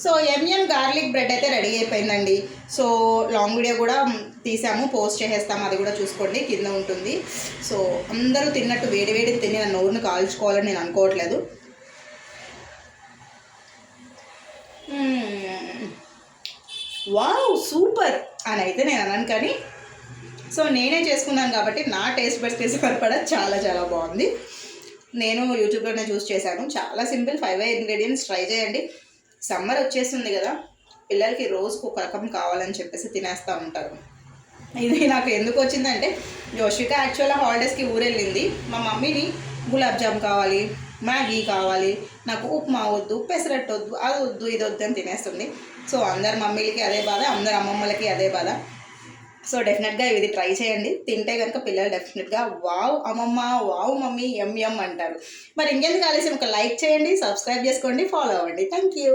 So MM garlic bread అయితే ready అయిపోయిందండి. So long video కూడా తీసాము, పోస్ట్ చేసేస్తాము, అది కూడా చూసుకోండి, కింద ఉంటుంది. సో అందరూ తిన్నట్టు వేడి వేడి తిని నా నోరును కాల్చుకోవాలని నేను అనుకోవట్లేదు. వావ్ సూపర్ అని అయితే నేను అన్నాను, కానీ సో నేనే చేసుకున్నాను కాబట్టి నా టేస్ట్ బడ్స్కి సరిపడా చాలా చాలా బాగుంది. నేను యూట్యూబ్లోనే చూస్ చేశాను, చాలా సింపుల్. 5 ఇంగ్రీడియంట్స్ ట్రై చేయండి. సమ్మర్ వచ్చేస్తుంది కదా, పిల్లలకి రోజుకు ఒక రకం కావాలని చెప్పేసి తినేస్తూ ఉంటారు. ఇది నాకు ఎందుకు వచ్చిందంటే, యోషిక యాక్చువల్గా హాలిడేస్కి ఊరెళ్ళింది. మా మమ్మీని గులాబ్ జామ్ కావాలి, మ్యాగీ కావాలి, నాకు ఉప్మా వద్దు, పెసరట్టు వద్దు, అది వద్దు, ఇది వద్దు అని తినేస్తుంది. సో అందరు మమ్మీలకి అదే బాధ, అందరు అమ్మమ్మలకి అదే బాధ. సో డెఫినెట్గా ఇది ట్రై చేయండి. తింటే కనుక పిల్లలు డెఫినెట్గా వావ్ అమ్మమ్మ, వావ్ మమ్మీ, ఎం అంటారు. మరి ఇంకెందుకు ఆలస్యం, ఒక లైక్ చేయండి, సబ్స్క్రైబ్ చేసుకోండి, ఫాలో అవ్వండి. Thank you.